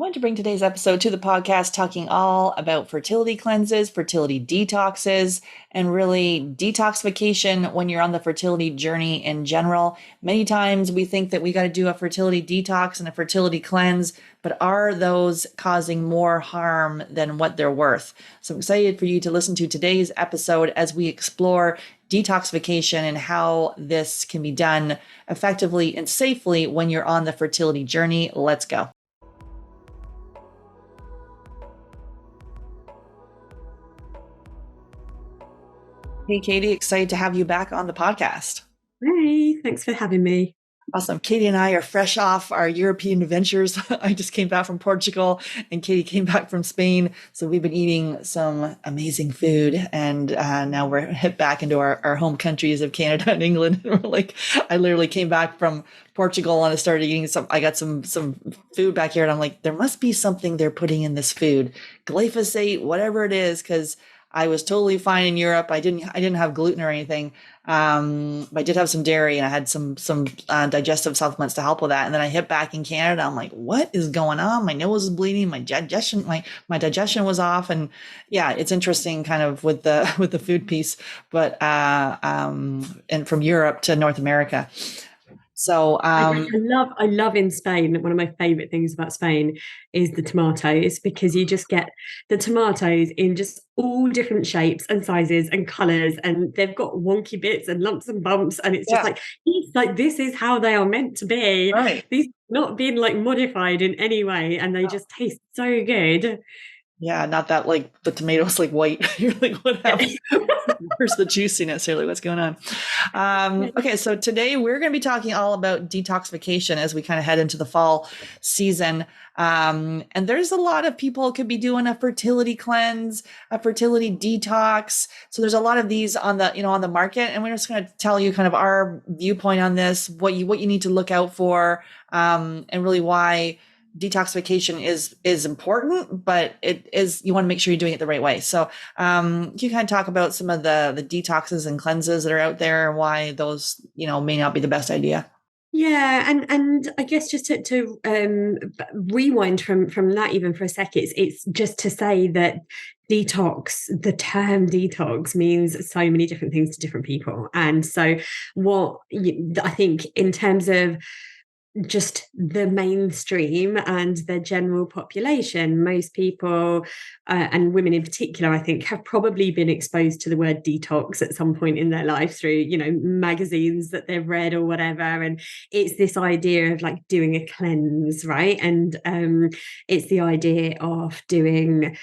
wanted to bring today's episode to the podcast talking all about fertility cleanses, fertility detoxes, and really detoxification when you're on the fertility journey in general. Many times we think that we got to do a fertility detox and a fertility cleanse, but are those causing more harm than what they're worth? So I'm excited for you to listen to today's episode as we explore detoxification and how this can be done effectively and safely when you're on the fertility journey. Let's go. Hey, Katie, excited to have you back on the podcast. Hey, thanks for having me. Awesome. Katie and I are fresh off our European adventures. I just came back from Portugal and Katie came back from Spain. So we've been eating some amazing food and now we're hit back into our home countries of Canada and England. I literally came back from Portugal and I started eating I got some food back here and I'm like, there must be something they're putting in this food, glyphosate, whatever it is, because I was totally fine in Europe. I didn't have gluten or anything. But I did have some dairy and I had some digestive supplements to help with that. And then I hit back in Canada. I'm like, what is going on? My nose is bleeding. My digestion was off. And yeah, it's interesting kind of with the food piece, but, and from Europe to North America. So I love in Spain. One of my favorite things about Spain is the tomatoes, because you just get the tomatoes in just all different shapes and sizes and colors, and they've got wonky bits and lumps and bumps, and it's just like this is how they are meant to be. right. These not being like modified in any way, and they just taste so good. Yeah, not that like the tomatoes like white. You're like, what happened? Where's the juiciness here? Like, what's going on? Okay, so today we're going to be talking all about detoxification as we kind of head into the fall season. And there's a lot of people could be doing a fertility cleanse, a fertility detox. So there's a lot of these on the market, and we're just going to tell you kind of our viewpoint on this, what you need to look out for, and really why detoxification is important, but you want to make sure you're doing it the right way. So you kind of talk about some of the detoxes and cleanses that are out there and why those may not be the best idea. Yeah, and I guess just to rewind from that even for a sec, it's just to say that detox, the term detox means so many different things to different people. And so I think in terms of just the mainstream and the general population, most people and women in particular, I think, have probably been exposed to the word detox at some point in their life through magazines that they've read or whatever, and it's this idea of like doing a cleanse, right? And it's the idea of doing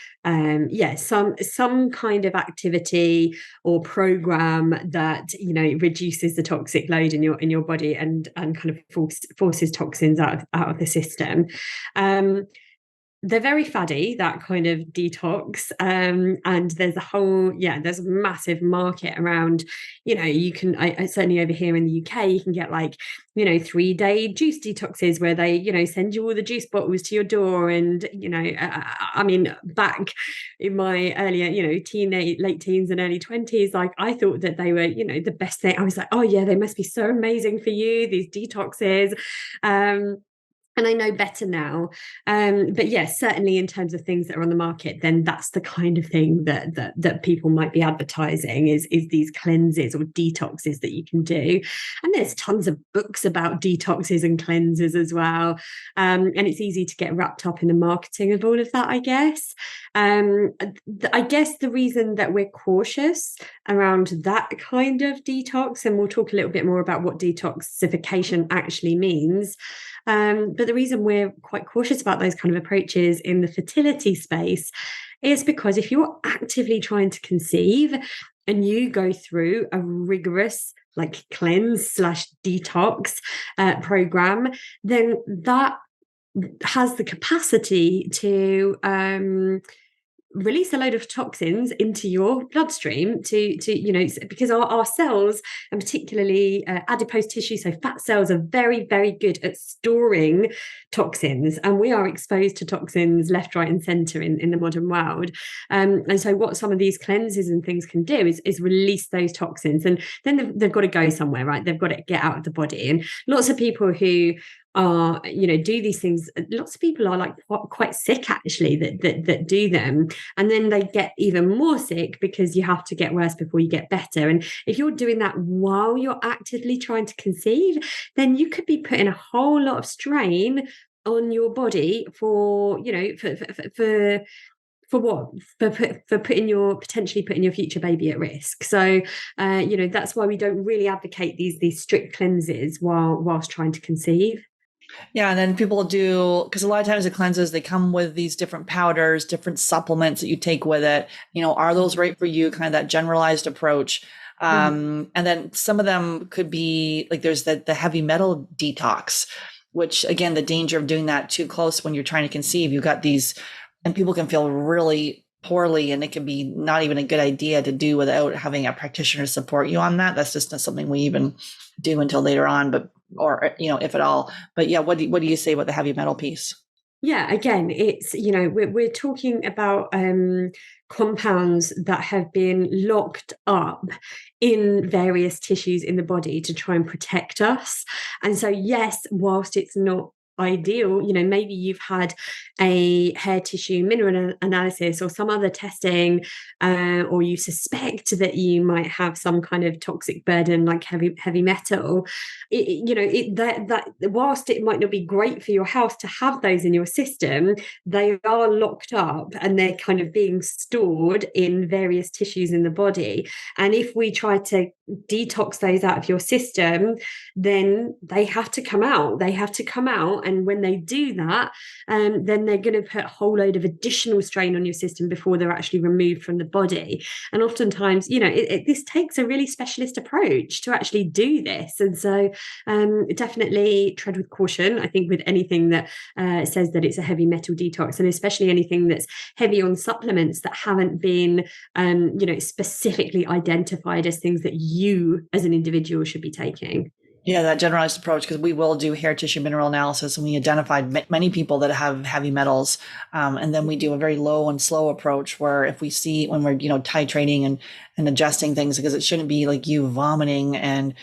some kind of activity or program that reduces the toxic load in your body and kind of forces toxins out of the system. They're very faddy, that kind of detox, and there's a massive market around. You can I certainly over here in the UK you can get like 3-day juice detoxes where they send you all the juice bottles to your door. And I mean, back in my earlier late teens and early 20s, like I thought that they were the best thing. I was like, oh yeah, they must be so amazing for you, these detoxes. And I know better now. But yes, certainly in terms of things that are on the market, then that's the kind of thing that people might be advertising is these cleanses or detoxes that you can do. And there's tons of books about detoxes and cleanses as well. And it's easy to get wrapped up in the marketing of all of that, I guess. I guess the reason that we're cautious around that kind of detox, and we'll talk a little bit more about what detoxification actually means, but the reason we're quite cautious about those kind of approaches in the fertility space is because if you're actively trying to conceive and you go through a rigorous like cleanse/detox program, then that has the capacity to release a load of toxins into your bloodstream to because our cells, and particularly adipose tissue, so fat cells, are very, very good at storing toxins, and we are exposed to toxins left, right and center in the modern world. And so what some of these cleanses and things can do is release those toxins, and then they've got to go somewhere, right? They've got to get out of the body. And lots of people who are, do these things, lots of people are like quite sick actually that do them, and then they get even more sick because you have to get worse before you get better. And if you're doing that while you're actively trying to conceive, then you could be putting a whole lot of strain on your body for, for what, for potentially putting your future baby at risk. So that's why we don't really advocate these strict cleanses whilst trying to conceive. Yeah, and then people do, because a lot of times the cleanses, they come with these different powders, different supplements that you take with it. Are those right for you? Kind of that generalized approach. And then some of them could be like there's the heavy metal detox, which again, the danger of doing that too close when you're trying to conceive, you've got these, and people can feel really poorly, and it can be not even a good idea to do without having a practitioner support you on that. That's just not something we even do until later on, or if at all. But yeah, what do you say about the heavy metal piece? Yeah, again, it's, we're talking about compounds that have been locked up in various tissues in the body to try and protect us. And so, yes, whilst it's not ideal, maybe you've had a hair tissue mineral analysis or some other testing, or you suspect that you might have some kind of toxic burden like heavy metal. That whilst it might not be great for your health to have those in your system, they are locked up and they're kind of being stored in various tissues in the body. And if we try to detox those out of your system, then they have to come out. And when they do that, then they're going to put a whole load of additional strain on your system before they're actually removed from the body. And oftentimes, this takes a really specialist approach to actually do this. And so definitely tread with caution, I think, with anything that says that it's a heavy metal detox, and especially anything that's heavy on supplements that haven't been specifically identified as things that you as an individual should be taking. Yeah, that generalized approach, because we will do hair tissue mineral analysis, and we identified many people that have heavy metals. And then we do a very low and slow approach where if we see when we're, titrating and adjusting things, because it shouldn't be like you vomiting and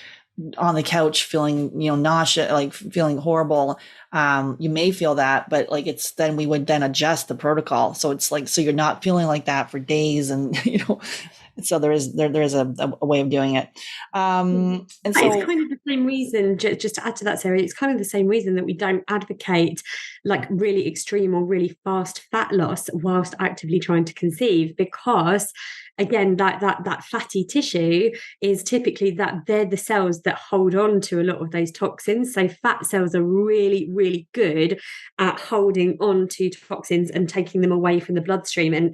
on the couch feeling, nausea, like feeling horrible. You may feel that, but like then we would then adjust the protocol. So it's like, so you're not feeling like that for days. And, so there is a way of doing it. And so it's kind of the same reason, just to add to that, Sarah, it's kind of the same reason that we don't advocate like really extreme or really fast fat loss whilst actively trying to conceive, because again, that fatty tissue is typically that they're the cells that hold on to a lot of those toxins. So fat cells are really, really good at holding on to toxins and taking them away from the bloodstream, and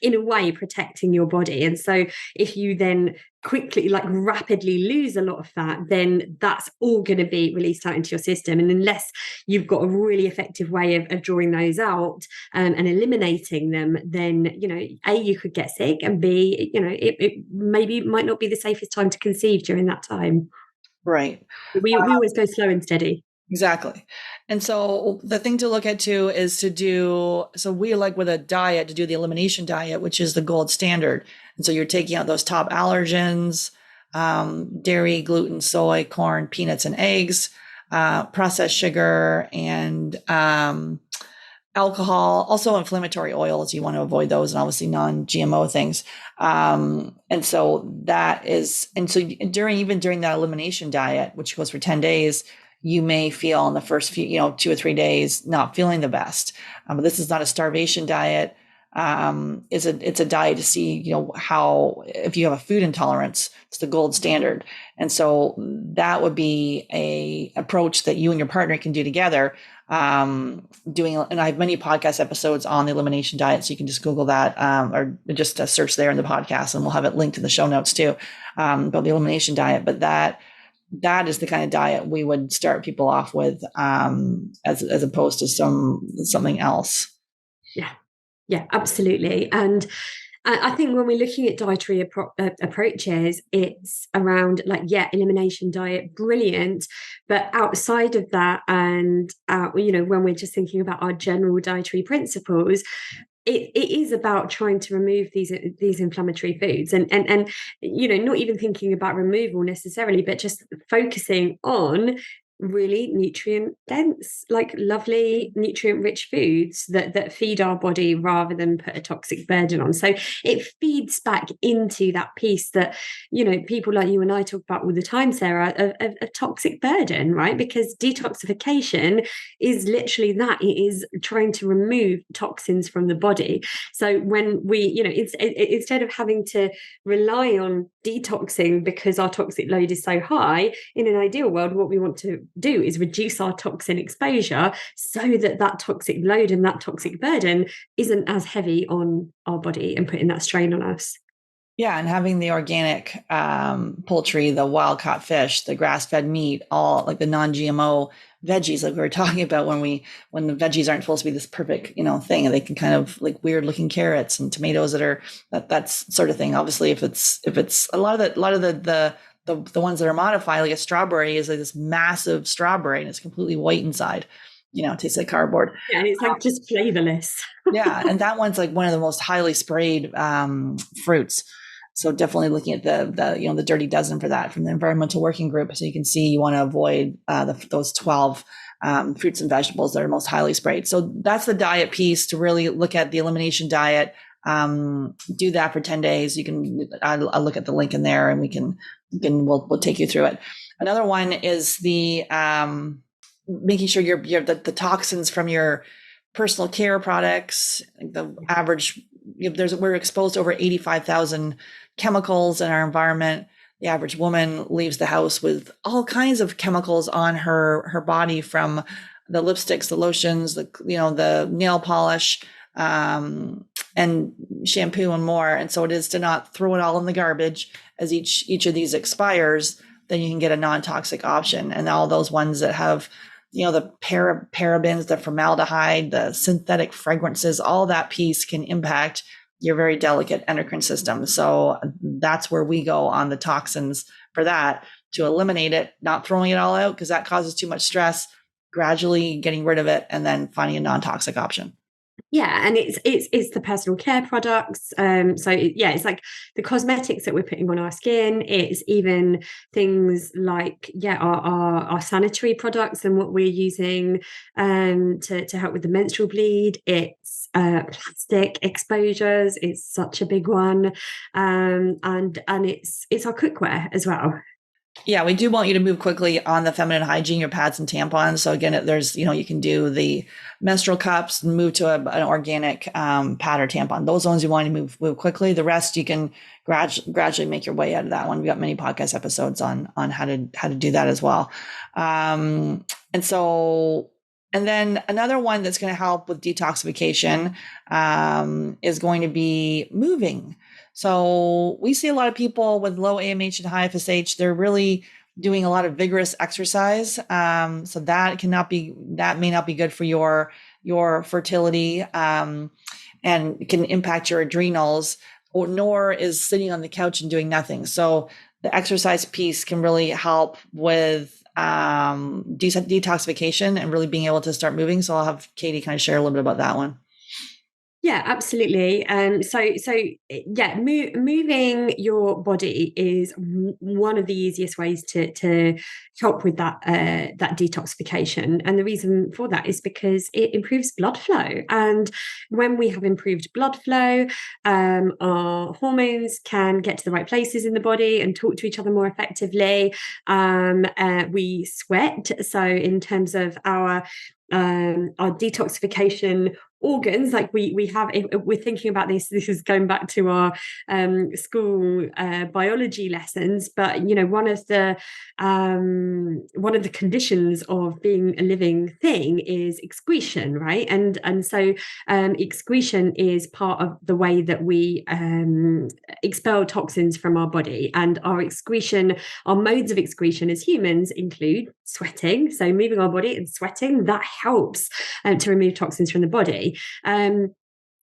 in a way protecting your body. And so if you then quickly, like rapidly lose a lot of fat, then that's all going to be released out into your system. And unless you've got a really effective way of drawing those out and eliminating them, then, A, you could get sick, and B, it maybe might not be the safest time to conceive during that time. right. We always go slow and steady. Exactly. And so the thing to look at too is so we like with a diet to do the elimination diet, which is the gold standard. And so you're taking out those top allergens, dairy, gluten, soy, corn, peanuts, and eggs, processed sugar, and alcohol, also inflammatory oils. You want to avoid those, and obviously non-GMO things. And so during that elimination diet, which goes for 10 days, you may feel in the first few, 2 or 3 days, not feeling the best. But this is not a starvation diet. It's a diet to see, how, if you have a food intolerance, it's the gold standard. And so that would be a approach that you and your partner can do together. And I have many podcast episodes on the elimination diet, so you can just Google that, or just search there in the podcast, and we'll have it linked in the show notes too, about the elimination diet. But that is the kind of diet we would start people off with, as opposed to something else. Yeah, absolutely. And I think when we're looking at dietary approaches, it's around elimination diet, brilliant. But outside of that, and when we're just thinking about our general dietary principles, it is about trying to remove these inflammatory foods, and not even thinking about removal necessarily, but just focusing on really nutrient dense, like lovely nutrient rich foods that feed our body rather than put a toxic burden on. So it feeds back into that piece that, people like you and I talk about all the time, Sarah, of a toxic burden, right? Because detoxification is literally that. It is trying to remove toxins from the body. So when we, instead of having to rely on detoxing because our toxic load is so high, in an ideal world, what we want to do is reduce our toxin exposure so that that toxic load and that toxic burden isn't as heavy on our body and putting that strain on us. Yeah, and having the organic poultry, the wild caught fish, the grass fed meat, all like the non-GMO veggies, like we were talking about when the veggies aren't supposed to be this perfect, thing, and they can kind of like weird looking carrots and tomatoes that's sort of thing. Obviously, if it's a lot of the ones that are modified, like a strawberry is like this massive strawberry and it's completely white inside. It tastes like cardboard. Yeah, and it's like just flavorless. Yeah, and that one's like one of the most highly sprayed fruits. So definitely looking at the Dirty Dozen for that from the Environmental Working Group. So you can see you want to avoid those 12 fruits and vegetables that are most highly sprayed. So that's the diet piece, to really look at the elimination diet. Do that for 10 days. I'll look at the link in there, and we'll take you through it. Another one is the making sure the toxins from your personal care products. The average, we're exposed to over 85,000 chemicals in our environment. The average woman leaves the house with all kinds of chemicals on her body, from the lipsticks, the lotions, the nail polish, and shampoo and more. And so it is to not throw it all in the garbage. As each of these expires, then you can get a non-toxic option. And all those ones that have the parabens, the formaldehyde, the synthetic fragrances, all that piece can impact your very delicate endocrine system. So that's where we go on the toxins for that, to eliminate it, not throwing it all out because that causes too much stress, gradually getting rid of it, and then finding a non-toxic option. Yeah, and it's the personal care products. It's like the cosmetics that we're putting on our skin. It's even things like our sanitary products and what we're using to help with the menstrual bleed. It's plastic exposures. It's such a big one, and it's our cookware as well. Yeah, we do want you to move quickly on the feminine hygiene, your pads and tampons. So again, there's, you can do the menstrual cups and move to an organic pad or tampon. Those ones you want to move quickly. The rest you can gradually make your way out of that one. We got many podcast episodes on how to do that as well. And then another one that's going to help with detoxification is going to be moving. So we see a lot of people with low AMH and high FSH. They're really doing a lot of vigorous exercise. So that may not be good for your fertility, and can impact your adrenals, nor is sitting on the couch and doing nothing. So the exercise piece can really help with detoxification and really being able to start moving. So I'll have Katie kind of share a little bit about that one. Yeah, absolutely. Moving your body is one of the easiest ways to help with that detoxification. And the reason for that is because it improves blood flow. And when we have improved blood flow, our hormones can get to the right places in the body and talk to each other more effectively. We sweat. So in terms of our detoxification organs, like we have, if we're thinking about this is going back to our school biology lessons, but one of the conditions of being a living thing is excretion, right? And so excretion is part of the way that we expel toxins from our body. And our modes of excretion as humans include sweating, so moving our body and sweating. That helps to remove toxins from the body.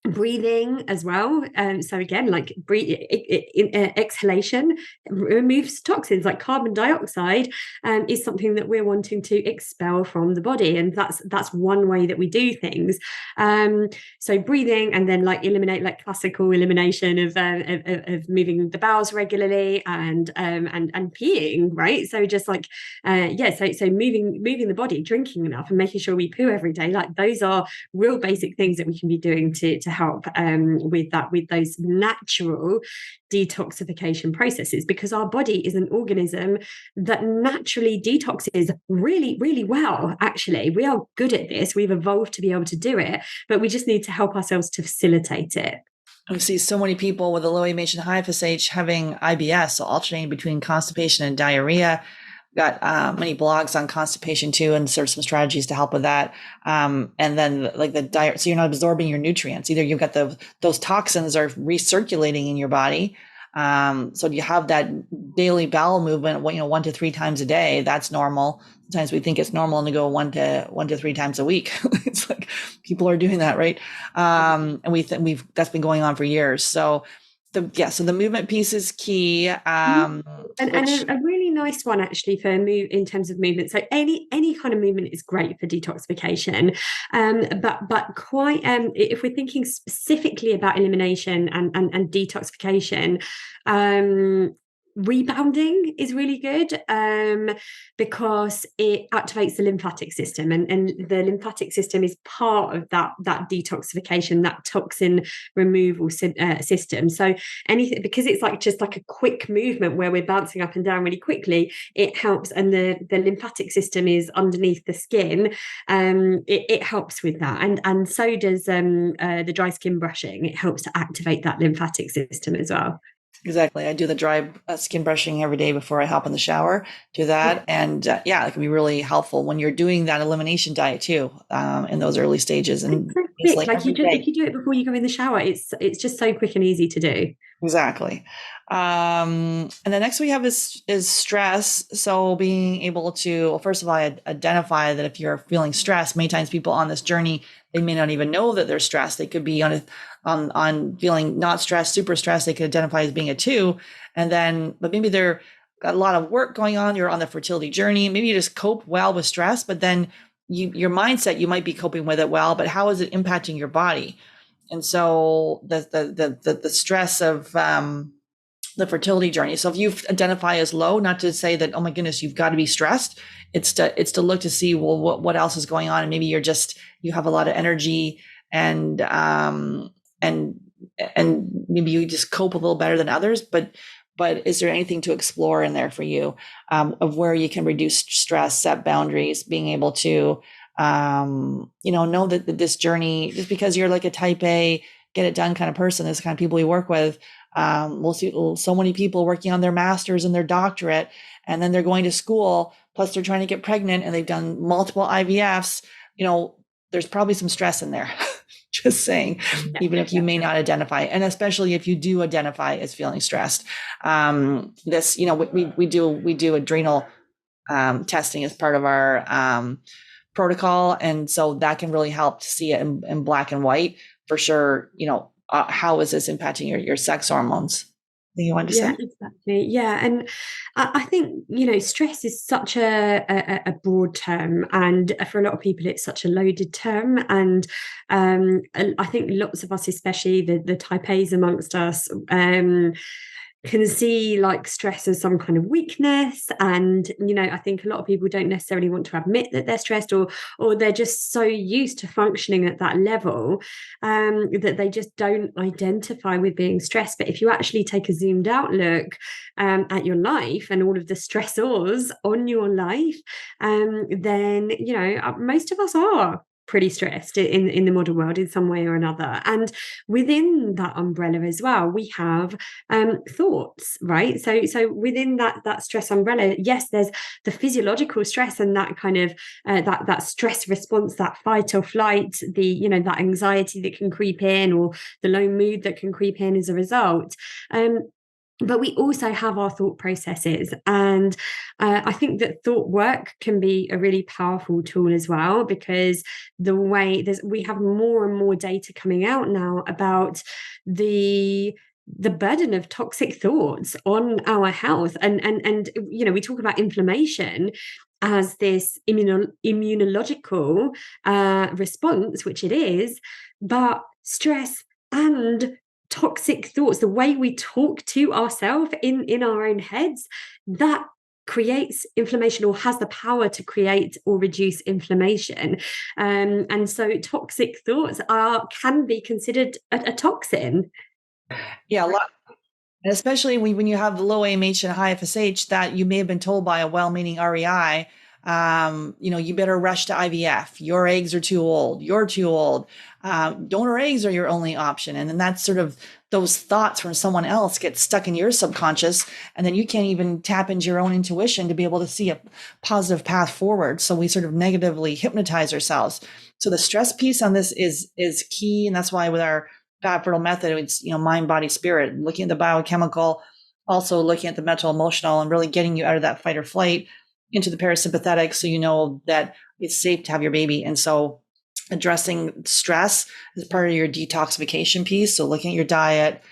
breathing as well. So again, like exhalation removes toxins, like carbon dioxide is something that we're wanting to expel from the body, and that's one way that we do things. So breathing, and then like eliminate, like classical elimination of moving the bowels regularly, and peeing, right? So just like so moving the body, drinking enough, and making sure we poo every day. Like those are real basic things that we can be doing to help with those natural detoxification processes, because our body is an organism that naturally detoxes really, really well. Actually, we are good at this. We've evolved to be able to do it, but we just need to help ourselves to facilitate it. I see so many people with a low emission high FSH having IBS, so alternating between constipation and diarrhea. Got many blogs on constipation too, and sort of some strategies to help with that. And then like the diet, so you're not absorbing your nutrients. Either you've got those toxins are recirculating in your body. So you have that daily bowel movement, 1 to 3 times a day. That's normal. Sometimes we think it's normal to go 1 to 3 times a week. It's like people are doing that, right? And that's been going on for years. So so the movement piece is key. And a really nice one actually for move in terms of movement. So any kind of movement is great for detoxification, but quite if we're thinking specifically about elimination and detoxification, rebounding is really good, because it activates the lymphatic system, and the lymphatic system is part of that detoxification, that toxin removal system. So anything, because it's like just like a quick movement where we're bouncing up and down really quickly, it helps. And the lymphatic system is underneath the skin. It helps with that, and so does the dry skin brushing. It helps to activate that lymphatic system as well. Exactly. I do the dry skin brushing every day before I hop in the shower. Do that, and it can be really helpful when you're doing that elimination diet too, in those early stages. And it's so it's quick, like if you do it before you go in the shower, it's just so quick and easy to do. Exactly. And the next we have is stress. So being able to, well, first of all, identify that if you're feeling stressed, many times people on this journey, they may not even know that they're stressed. They could be on feeling not stressed, super stressed. They could identify as being a 2. And then, but maybe they're got a lot of work going on. You're on the fertility journey. Maybe you just cope well with stress, but then your mindset, you might be coping with it well, but how is it impacting your body? And so the stress of the fertility journey. So if you identify as low, not to say that, oh my goodness, you've got to be stressed. It's to look to see, well, what else is going on, and maybe you have a lot of energy, and maybe you just cope a little better than others. But is there anything to explore in there for you, of where you can reduce stress, set boundaries, being able to know that this journey, just because you're like a type A, get it done kind of person, this kind of people we work with, we'll see so many people working on their master's and their doctorate, and then they're going to school, plus they're trying to get pregnant, and they've done multiple IVFs. There's probably some stress in there. Just saying, even if you may not identify, and especially if you do identify as feeling stressed. We do adrenal testing as part of our protocol, and so that can really help to see it in black and white for sure. How is this impacting your sex hormones? Anything you wanted to say? Exactly. Yeah, and I think stress is such a broad term, and for a lot of people it's such a loaded term. And I think lots of us, especially the type A's amongst us, can see like stress as some kind of weakness. And I think a lot of people don't necessarily want to admit that they're stressed, or they're just so used to functioning at that level, that they just don't identify with being stressed. But if you actually take a zoomed out look at your life and all of the stressors on your life, then most of us are pretty stressed in the modern world in some way or another. And within that umbrella as well, we have thoughts, right? So within that stress umbrella, yes, there's the physiological stress, and that kind of that stress response, that fight or flight, that anxiety that can creep in, or the low mood that can creep in as a result. but we also have our thought processes. And I think that thought work can be a really powerful tool as well, because we have more and more data coming out now about the burden of toxic thoughts on our health. And we talk about inflammation as this immunological response, which it is, but stress and toxic thoughts, the way we talk to ourselves in our own heads, that creates inflammation, or has the power to create or reduce inflammation. And so toxic thoughts can be considered a toxin. Yeah, a lot. And especially when you have the low AMH and high FSH that you may have been told by a well-meaning REI, you better rush to IVF. Your eggs are too old. You're too old. Donor eggs are your only option. And then that's sort of those thoughts from someone else get stuck in your subconscious. And then you can't even tap into your own intuition to be able to see a positive path forward. So we sort of negatively hypnotize ourselves. So the stress piece on this is key. And that's why with our fertile method, it's, mind, body, spirit, looking at the biochemical, also looking at the mental, emotional, and really getting you out of that fight or flight into the parasympathetic, so you know that it's safe to have your baby. And so addressing stress is part of your detoxification piece. So looking at your diet,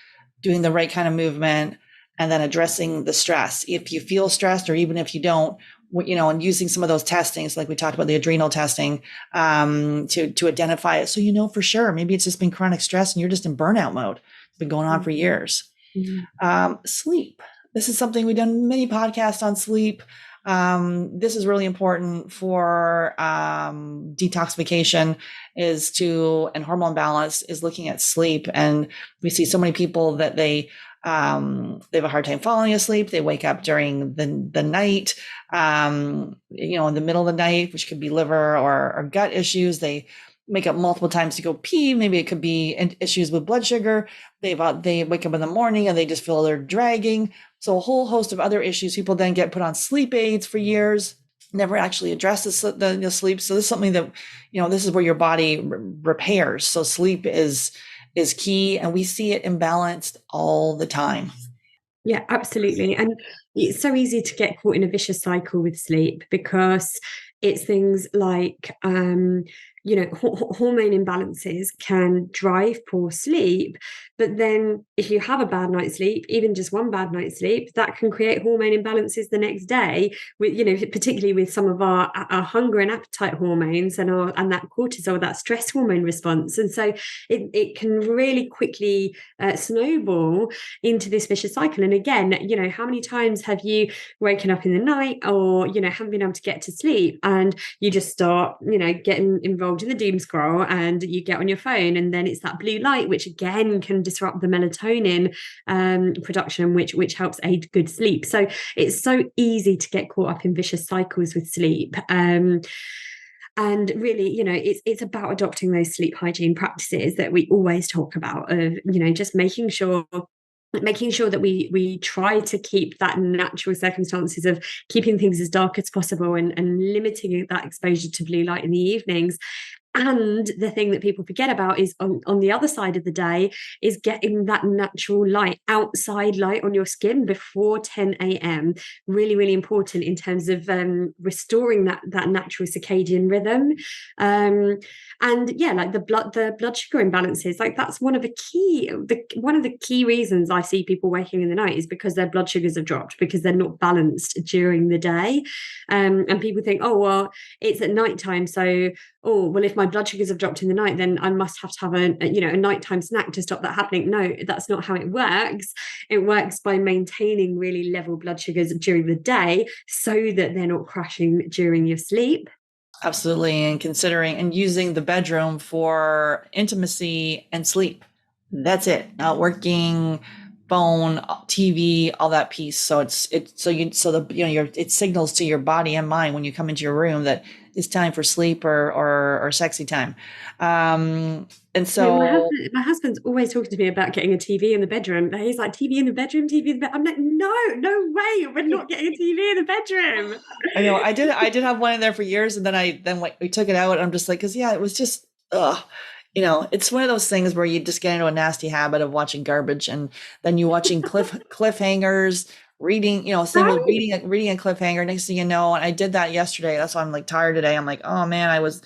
doing the right kind of movement, and then addressing the stress. If you feel stressed, or even if you don't, and using some of those testings, like we talked about the adrenal testing, to identify it. So, for sure, maybe it's just been chronic stress and you're just in burnout mode. It's been going on for years. Sleep. This is something we've done many podcasts on sleep. This is really important for detoxification and hormone balance is looking at sleep. And we see so many people that they have a hard time falling asleep. They wake up during the night, in the middle of the night, which could be liver or gut issues. They wake up multiple times to go pee. Maybe it could be issues with blood sugar. They wake up in the morning and they just feel they're dragging. So a whole host of other issues. People then get put on sleep aids for years, never actually address the sleep. So this is something that, this is where your body repairs. So sleep is key, and we see it imbalanced all the time. Yeah, absolutely. And it's so easy to get caught in a vicious cycle with sleep, because it's things like hormone imbalances can drive poor sleep. But then if you have a bad night's sleep, even just one bad night's sleep, that can create hormone imbalances the next day, with, particularly with some of our hunger and appetite hormones and that cortisol, that stress hormone response. And so it can really quickly snowball into this vicious cycle. And again, how many times have you woken up in the night, or haven't been able to get to sleep, and you just start getting involved in the doom scroll, and you get on your phone, and then it's that blue light, which again can disrupt the melatonin production, which helps aid good sleep. So it's so easy to get caught up in vicious cycles with sleep. And really, it's about adopting those sleep hygiene practices that we always talk about, of just making sure that we try to keep that natural circumstances of keeping things as dark as possible, and limiting that exposure to blue light in the evenings. And the thing that people forget about is on the other side of the day is getting that natural light, outside light on your skin before 10 a.m. Really, really important in terms of restoring that natural circadian rhythm. And yeah, like the blood sugar imbalances, like that's one of the key reasons I see people waking in the night is because their blood sugars have dropped, because they're not balanced during the day. And people think, oh well, it's at nighttime, so oh well, if my blood sugars have dropped in the night, then I must have to have a nighttime snack to stop that happening. No, that's not how it works. It works by maintaining really level blood sugars during the day, so that they're not crashing during your sleep. Absolutely. And considering and using the bedroom for intimacy and sleep. That's it. Not working, phone, TV, all that piece. So it signals to your body and mind when you come into your room that it's time for sleep or sexy time. And so my husband's always talking to me about getting a TV in the bedroom. He's like, TV in the bedroom, TV in the bed. I'm like, no way, we're not getting a TV in the bedroom. I know I did have one in there for years, and then we took it out. And I'm just like, because it was just It's one of those things where you just get into a nasty habit of watching garbage, and then you watching cliffhangers, reading, same with Right. reading a cliffhanger. Next thing you know, and I did that yesterday. That's why I'm like tired today. I'm like, oh man, I was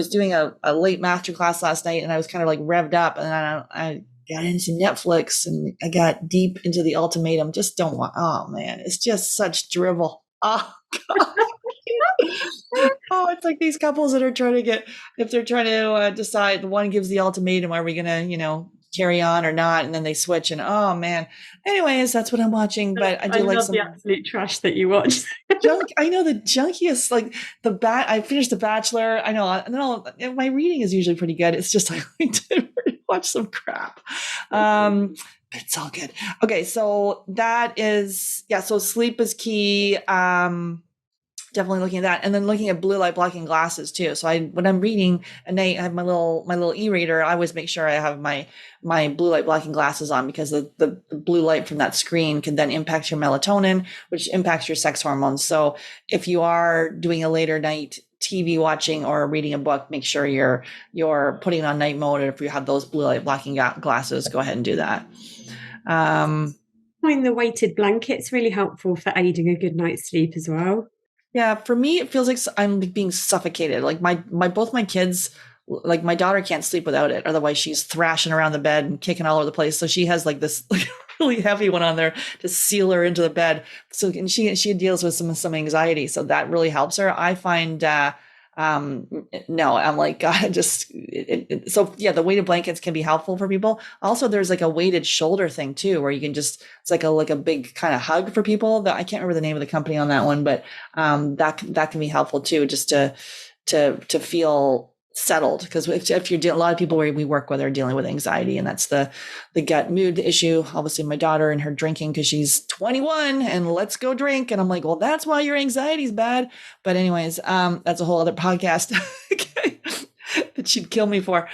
doing a late master class last night, and I was kind of like revved up, and then I got into Netflix, and I got deep into the ultimatum. Just don't want. Oh man, it's just such drivel. Oh god. Oh, it's like these couples that are trying to get, if they're trying to decide, the one gives the ultimatum, are we gonna, carry on or not, and then they switch, and oh man. Anyways, that's what I'm watching, but I I do like love the some absolute trash that you watch. junk. I know the junkiest, like I finished The Bachelor. I know, my reading is usually pretty good. It's just I like to watch some crap. But it's all good. Okay, so that is, yeah, so sleep is key. Definitely looking at that, and then looking at blue light blocking glasses too. So when I'm reading at night, I have my little e-reader. I always make sure I have my blue light blocking glasses on, because the blue light from that screen can then impact your melatonin, which impacts your sex hormones. So if you are doing a later night TV watching or reading a book, make sure you're putting on night mode. And if you have those blue light blocking glasses, go ahead and do that. Um, I find the weighted blankets really helpful for aiding a good night's sleep as well. Yeah, for me, it feels like I'm being suffocated. Like both my kids, like my daughter can't sleep without it. Otherwise, she's thrashing around the bed and kicking all over the place. So she has like this like really heavy one on there to seal her into the bed. So, and she deals with some anxiety. So that really helps her. I find um no, I'm like God, so yeah, the weighted blankets can be helpful for people. Also, there's like a weighted shoulder thing too, where you can just, it's like a big kind of hug for people. That I can't remember the name of the company on that one, but that can be helpful too, just to feel settled. Because if you're a lot of people where we work with are dealing with anxiety, and that's the gut mood issue. Obviously, my daughter and her drinking, because she's 21 and let's go drink, and I'm like, well, that's why your anxiety's bad. But anyways, that's a whole other podcast. Okay. That she'd kill me for.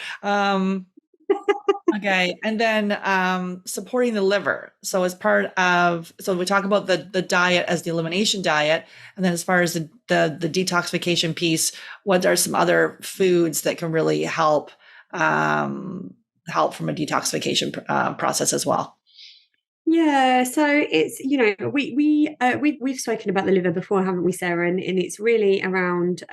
Okay, and then supporting the liver. So as part of, so we talk about the diet as the elimination diet, and then as far as the detoxification piece, what are some other foods that can really help from a detoxification process as well? Yeah, so it's we've spoken about the liver before, haven't we, Sarah? And it's really around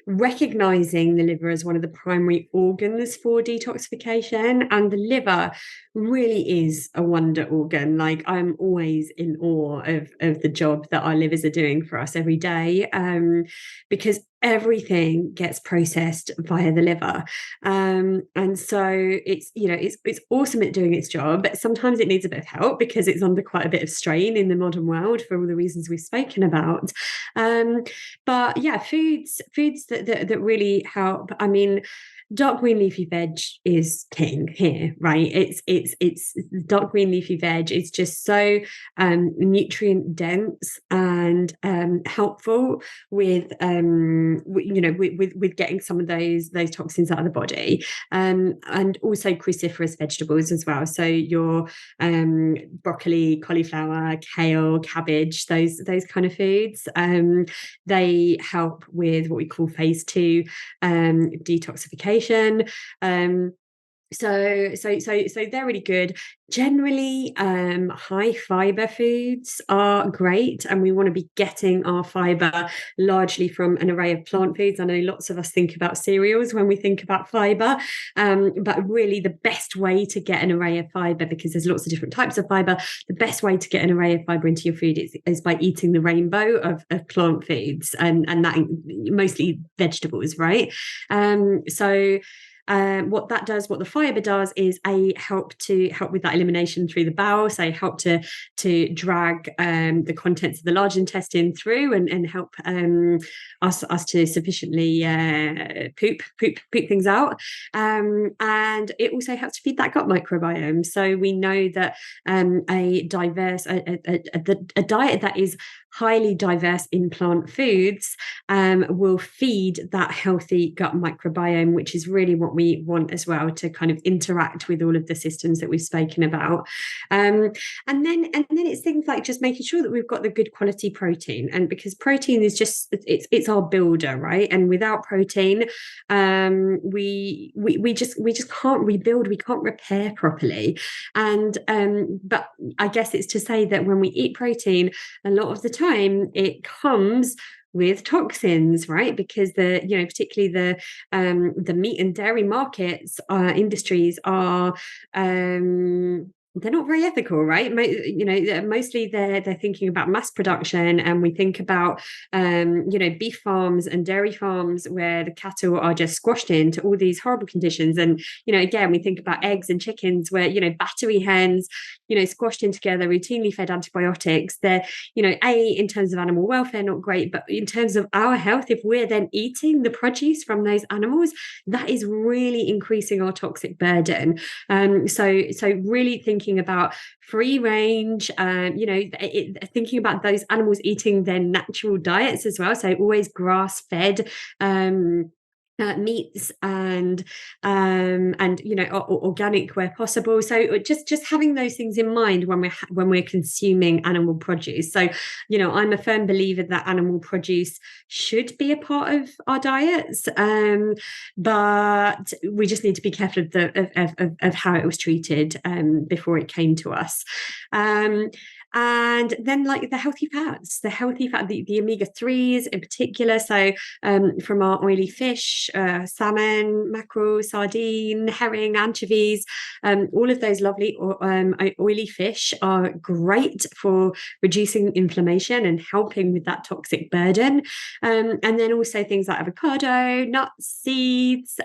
recognizing the liver as one of the primary organs for detoxification, and the liver really is a wonder organ. Like, I'm always in awe of the job that our livers are doing for us every day, because everything gets processed via the liver. And so it's awesome at doing its job, but sometimes it needs a bit of help because it's under quite a bit of strain in the modern world for all the reasons we've spoken about. But yeah, foods that really help. I mean, dark green leafy veg is king here, right? It's dark green leafy veg. It's just so nutrient dense and helpful with with getting some of those toxins out of the body, and also cruciferous vegetables as well. So your broccoli, cauliflower, kale, cabbage, those kind of foods. They help with what we call phase 2 detoxification. So they're really good. Generally, high fiber foods are great, and we want to be getting our fiber largely from an array of plant foods. I know lots of us think about cereals when we think about fiber, but really the best way to get an array of fiber, because there's lots of different types of fiber, the best way to get an array of fiber into your food is by eating the rainbow of plant foods, and that mostly vegetables, right? So what the fiber does is help with that elimination through the bowel, so help to drag the contents of the large intestine through, and help us to sufficiently poop things out, and it also helps to feed that gut microbiome. So we know that a diet that is highly diverse in plant foods will feed that healthy gut microbiome, which is really what what we want as well to kind of interact with all of the systems that we've spoken about. And then it's things like just making sure that we've got the good quality protein, and because protein is just it's our builder, right? And without protein, we just can't rebuild, we can't repair properly. And but I guess it's to say that when we eat protein, a lot of the time it comes with toxins, right? Because particularly the meat and dairy markets industries are they're not very ethical, right? Mostly they're thinking about mass production, and we think about beef farms and dairy farms where the cattle are just squashed into all these horrible conditions. And again, we think about eggs and chickens where battery hens squashed in together, routinely fed antibiotics. They're in terms of animal welfare, not great, but in terms of our health, if we're then eating the produce from those animals, that is really increasing our toxic burden. So really thinking about free range, thinking about those animals eating their natural diets as well. So always grass fed meats and organic where possible. So just having those things in mind when we're consuming animal produce. So I'm a firm believer that animal produce should be a part of our diets, but we just need to be careful of how it was treated before it came to us. And then like the healthy fats, the omega-3s in particular. So from our oily fish, salmon, mackerel, sardine, herring, anchovies, all of those lovely oily fish are great for reducing inflammation and helping with that toxic burden. And then also things like avocado, nuts, seeds,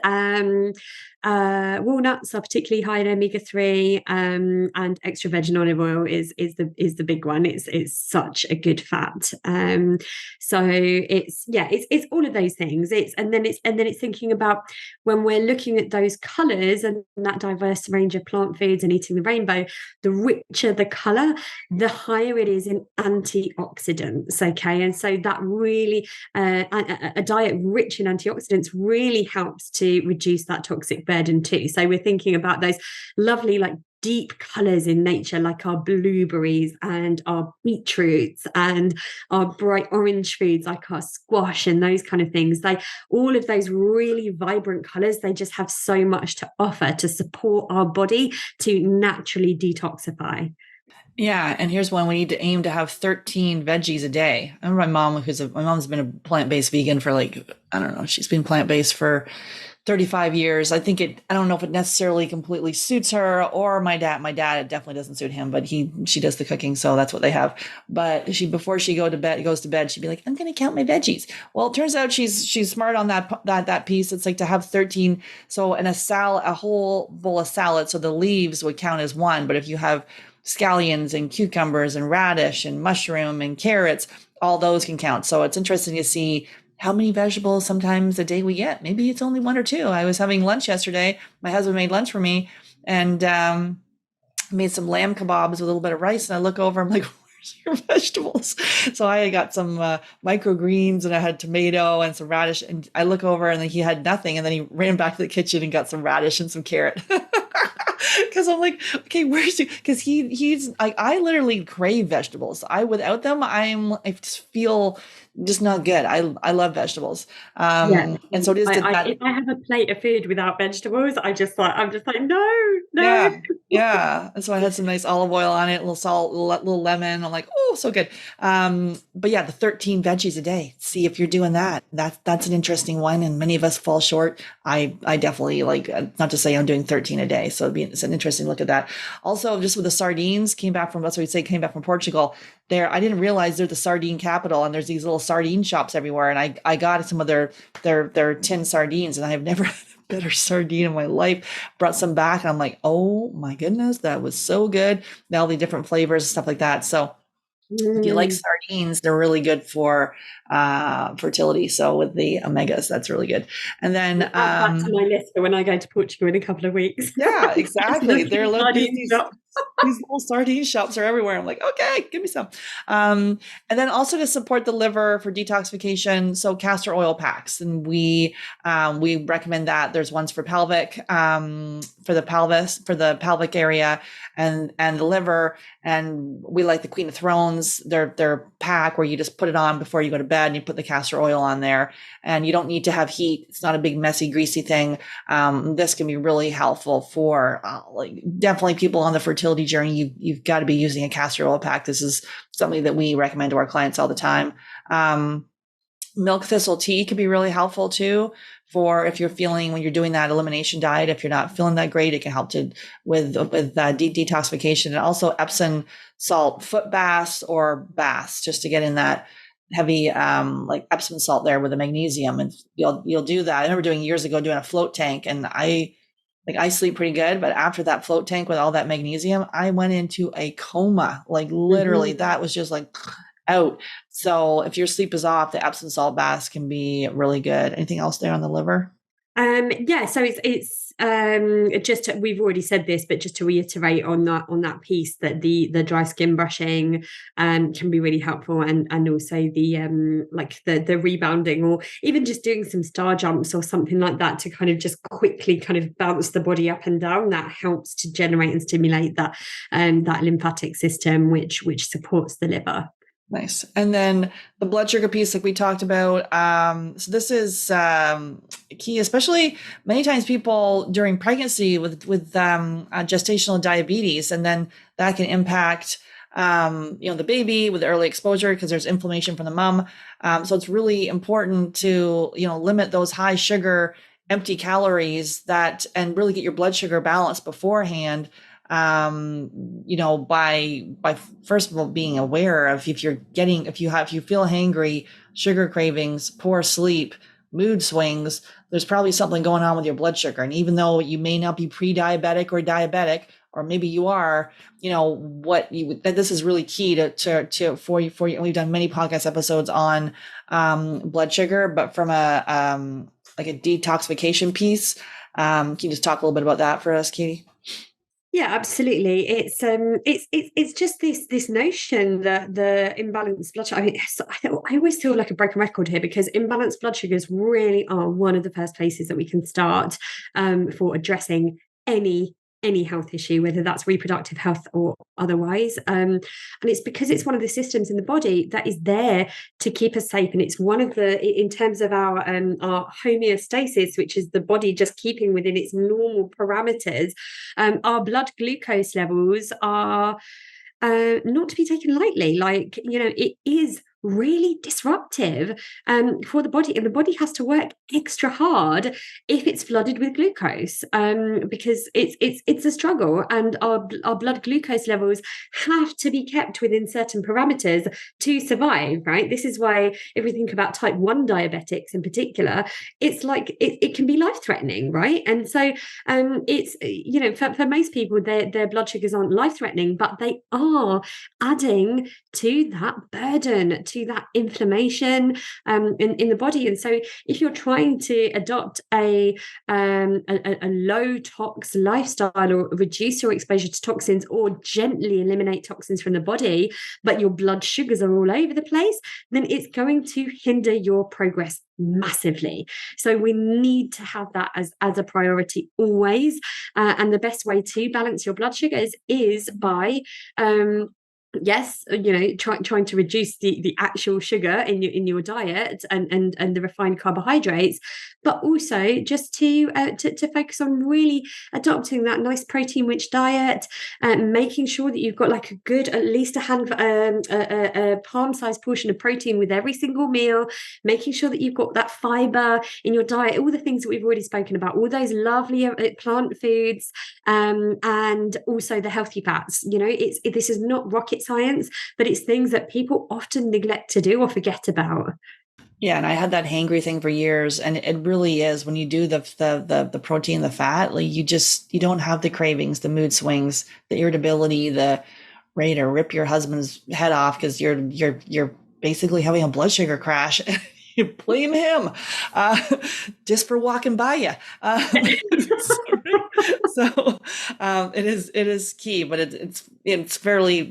walnuts are particularly high in omega-3, and extra virgin olive oil is the big one. It's such a good fat. So it's all of those things. And then it's thinking about when we're looking at those colours and that diverse range of plant foods and eating the rainbow, the richer the colour, the higher it is in antioxidants. Okay, and so that really a diet rich in antioxidants really helps to reduce that toxic burden too. So we're thinking about those lovely like deep colors in nature, like our blueberries and our beetroots and our bright orange foods like our squash and those kind of things. All of those really vibrant colors, they just have so much to offer to support our body to naturally detoxify. Yeah, and here's one: we need to aim to have 13 veggies a day. I remember my mom's been a plant-based vegan for like, I don't know, she's been plant-based for 35 years. I don't know if it necessarily completely suits her or my dad. My dad, it definitely doesn't suit him, but she does the cooking, so that's what they have. But before she goes to bed, she'd be like, I'm going to count my veggies. Well, it turns out she's smart on that piece. It's like to have 13. So in a whole bowl of salad, so the leaves would count as one. But if you have scallions and cucumbers and radish and mushroom and carrots, all those can count. So it's interesting to see how many vegetables sometimes a day we get. Maybe it's only one or two. I was having lunch yesterday. My husband made lunch for me and made some lamb kebabs with a little bit of rice. And I look over, I'm like, where's your vegetables? So I got some microgreens and I had tomato and some radish. And I look over and then he had nothing. And then he ran back to the kitchen and got some radish and some carrot. Because I'm like, okay, where's he? Because he's like, I literally crave vegetables. Without them, I just feel just not good. I love vegetables. Yeah. And so it is that. If I have a plate of food without vegetables, I'm just like, no, no. Yeah, yeah. And so I had some nice olive oil on it, a little salt, a little lemon. I'm like, oh, so good. But yeah, the 13 veggies a day. See if you're doing that. That's an interesting one, and many of us fall short. I definitely like, not to say I'm doing 13 a day. So it's an interesting look at that. Also, just with the sardines, came back from Portugal. I didn't realize they're the sardine capital, and there's these little sardine shops everywhere. And I got some of their tin sardines, and I have never had a better sardine in my life. Brought some back, and I'm like, oh my goodness, that was so good. All the different flavors and stuff like that. So if you like sardines, they're really good for fertility. So with the omegas, that's really good. And then add that to my list for when I go to Portugal in a couple of weeks. yeah, exactly. They're these little sardine shops are everywhere. I'm like, okay, give me some. And then also to support the liver for detoxification, so castor oil packs, and we recommend that. There's ones for pelvic, for the pelvis, for the pelvic area, and the liver. And we like the Queen of Thrones. They're pack where you just put it on before you go to bed, and you put the castor oil on there, and you don't need to have heat. It's not a big messy greasy thing. This can be really helpful for like definitely people on the fertility journey. You've got to be using a castor oil pack. This is something that we recommend to our clients all the time. Milk thistle tea can be really helpful too, for if you're feeling, when you're doing that elimination diet, if you're not feeling that great, it can help to with detoxification. And also Epsom salt foot baths or baths, just to get in that heavy like Epsom salt there with the magnesium. And you'll do that. I remember doing years ago doing a float tank, and I sleep pretty good, but after that float tank with all that magnesium, I went into a coma. Like literally, that was just like out. So if your sleep is off, the Epsom salt baths can be really good. Anything else there on the liver? Yeah, so it's just, we've already said this, but just to reiterate on that piece, that the dry skin brushing can be really helpful, and also the like the rebounding, or even just doing some star jumps or something like that to kind of just quickly kind of bounce the body up and down. That helps to generate and stimulate that lymphatic system, which supports the liver. Nice. And then the blood sugar piece, like we talked about. So this is key, especially many times people during pregnancy with gestational diabetes, and then that can impact the baby with early exposure because there's inflammation from the mom. So it's really important to limit those high sugar, empty calories and really get your blood sugar balanced beforehand. By first of all being aware of if you feel hangry, sugar cravings, poor sleep, mood swings, there's probably something going on with your blood sugar. And even though you may not be pre-diabetic or diabetic, or maybe you are, this is really key for you. We've done many podcast episodes on blood sugar, but from a like a detoxification piece, can you just talk a little bit about that for us, Katie? Yeah, absolutely. It's just this notion that the imbalanced blood sugar. I mean, I always feel like a broken record here, because imbalanced blood sugars really are one of the first places that we can start for addressing any health issue, whether that's reproductive health or otherwise. And it's because it's one of the systems in the body that is there to keep us safe. And it's one of in terms of our homeostasis, which is the body just keeping within its normal parameters. Our blood glucose levels are not to be taken lightly. Like, it is really disruptive for the body, and the body has to work extra hard if it's flooded with glucose, because it's a struggle, and our blood glucose levels have to be kept within certain parameters to survive, right? This is why if we think about type 1 diabetics in particular, it's like it can be life-threatening, right? And so it's for most people their blood sugars aren't life-threatening, but they are adding to that burden, to that inflammation in the body. And so if you're trying to adopt a low tox lifestyle, or reduce your exposure to toxins, or gently eliminate toxins from the body, but your blood sugars are all over the place, then it's going to hinder your progress massively. So we need to have that as a priority always. And the best way to balance your blood sugars is by trying to reduce the actual sugar in your diet, and the refined carbohydrates, but also just to focus on really adopting that nice protein rich diet, making sure that you've got like a good, at least a palm sized portion of protein with every single meal, making sure that you've got that fiber in your diet, all the things that we've already spoken about, all those lovely plant foods, and also the healthy fats. This is not rocket science, but it's things that people often neglect to do or forget about. Yeah, and I had that hangry thing for years, and it really is when you do the protein, the fat, like you don't have the cravings, the mood swings, the irritability, the ready to rip your husband's head off because you're basically having a blood sugar crash. You blame him just for walking by you. So it is key, but it's fairly,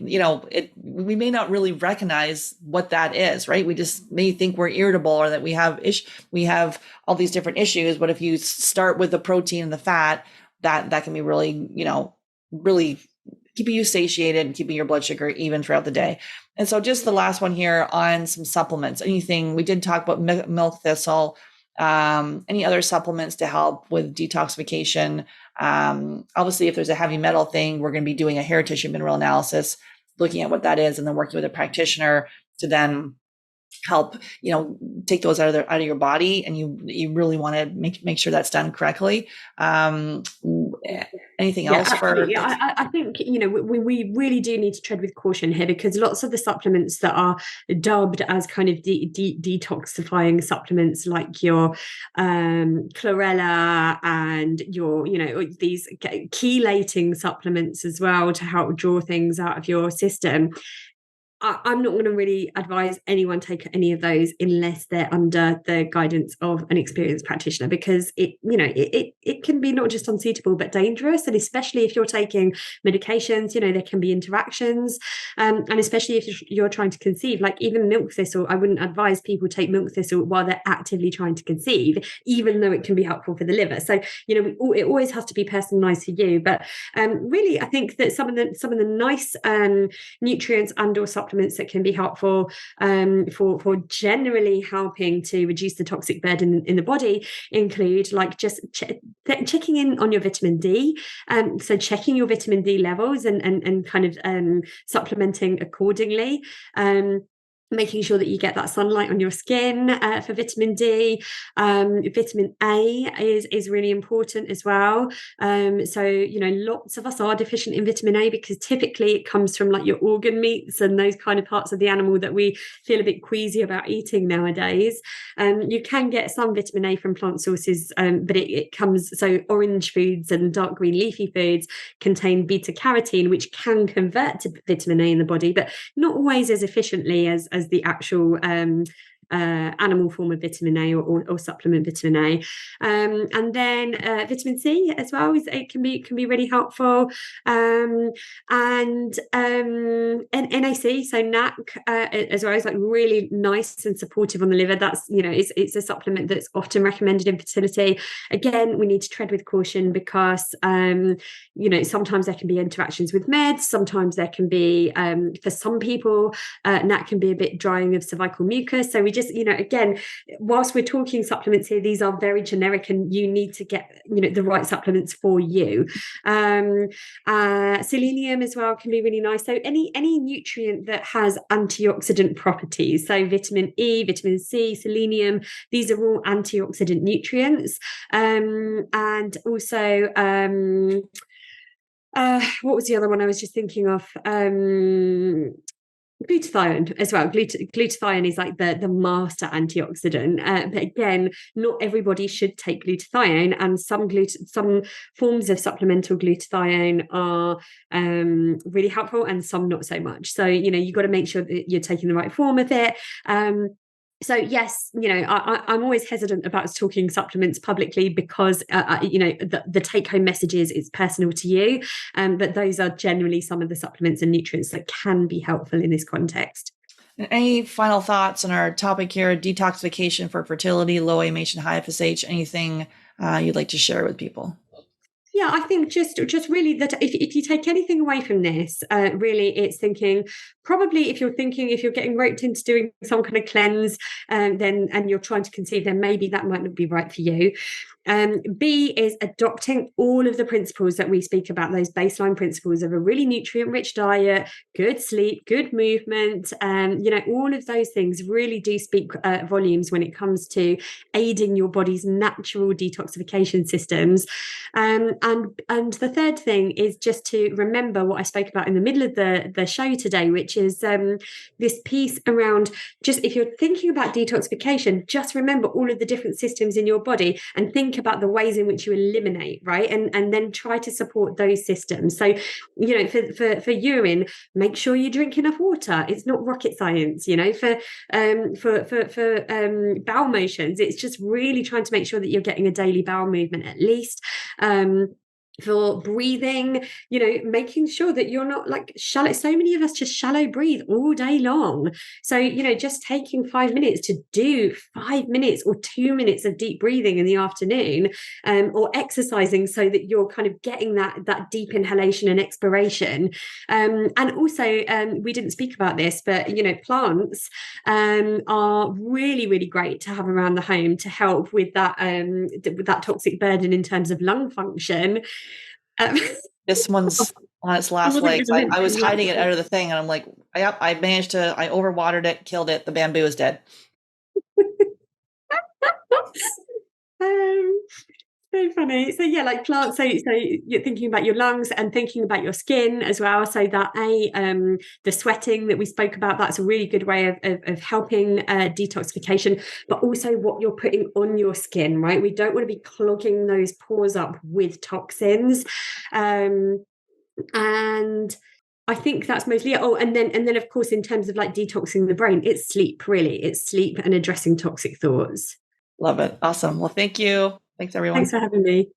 we may not really recognize what that is, right? We just may think we're irritable or that we have all these different issues. But if you start with the protein and the fat, that can be really, really keeping you satiated and keeping your blood sugar even throughout the day. And so just the last one here on some supplements. Anything we did talk about milk thistle, any other supplements to help with detoxification. Obviously, if there's a heavy metal thing, we're going to be doing a hair tissue mineral analysis, looking at what that is, and then working with a practitioner to then help, take those out of your body. And you really want to make sure that's done correctly. Anything Yeah, else absolutely. I think, we really do need to tread with caution here, because lots of the supplements that are dubbed as kind of detoxifying supplements, like your chlorella and your, these chelating supplements as well, to help draw things out of your system, I'm not going to really advise anyone take any of those unless they're under the guidance of an experienced practitioner, because it can be not just unsuitable but dangerous. And especially if you're taking medications, there can be interactions, and especially if you're trying to conceive, like even milk thistle. I wouldn't advise people take milk thistle while they're actively trying to conceive, even though it can be helpful for the liver. So it always has to be personalized for you. But really, I think that some of the nice nutrients and or supplements that can be helpful for generally helping to reduce the toxic burden in the body include, like, just checking in on your vitamin D. So checking your vitamin D levels and kind of supplementing accordingly. Making sure that you get that sunlight on your skin for vitamin D. Vitamin A is really important as well. So lots of us are deficient in vitamin A, because typically it comes from like your organ meats and those kind of parts of the animal that we feel a bit queasy about eating nowadays. You can get some vitamin A from plant sources, but it comes, so orange foods and dark green leafy foods contain beta carotene, which can convert to vitamin A in the body, but not always as efficiently as the actual animal form of vitamin A or supplement vitamin A. And then vitamin C as well, it can be really helpful. And NAC, so NAC, as well, is like really nice and supportive on the liver. That's it's a supplement that's often recommended in fertility. Again, we need to tread with caution, because sometimes there can be interactions with meds. Sometimes there can be, for some people, NAC can be a bit drying of cervical mucus. So we just, again, whilst we're talking supplements here, these are very generic, and you need to get, the right supplements for you. Selenium as well can be really nice. So any nutrient that has antioxidant properties, so vitamin E, vitamin C, selenium, these are all antioxidant nutrients. And also, what was the other one I was just thinking of? Glutathione as well. Glutathione is like the master antioxidant, but again, not everybody should take glutathione, and some forms of supplemental glutathione are really helpful, and some not so much. So you've got to make sure that you're taking the right form of it. So yes, I'm always hesitant about talking supplements publicly, because the take-home message is it's personal to you, but those are generally some of the supplements and nutrients that can be helpful in this context. Any final thoughts on our topic here, detoxification for fertility, low AMH and high FSH? Anything you'd like to share with people? Yeah, I think just really that if you take anything away from this, really it's thinking, probably if you're getting roped into doing some kind of cleanse, then and you're trying to conceive, then maybe that might not be right for you. B is adopting all of the principles that we speak about, those baseline principles of a really nutrient-rich diet, good sleep, good movement. All of those things really do speak volumes when it comes to aiding your body's natural detoxification systems. And the third thing is just to remember what I spoke about in the middle of the show today, which is this piece around, just if you're thinking about detoxification, just remember all of the different systems in your body and think about the ways in which you eliminate, right? And then try to support those systems. So, for urine, make sure you drink enough water. It's not rocket science, for bowel motions, it's just really trying to make sure that you're getting a daily bowel movement at least. for breathing, making sure that you're not like shallow. So many of us just shallow breathe all day long. So, just taking 5 minutes to do 5 minutes or 2 minutes of deep breathing in the afternoon, or exercising so that you're kind of getting that deep inhalation and expiration. And also, we didn't speak about this, but, plants are really, really great to have around the home to help with that toxic burden in terms of lung function. Um, This one's on its I last wasn't going legs. to I was mention that. hiding it under the thing, and I'm like, yep, I managed to. I overwatered it, killed it. The bamboo is dead. um, so funny. So yeah, like plants. So you're thinking about your lungs and thinking about your skin as well. So that the sweating that we spoke about, that's a really good way of helping detoxification. But also what you're putting on your skin, right? We don't want to be clogging those pores up with toxins. And I think that's mostly it. Oh, and then of course, in terms of like detoxing the brain, it's sleep, really. It's sleep and addressing toxic thoughts. Love it. Awesome. Well, thank you. Thanks, Thanks everyone. for having me.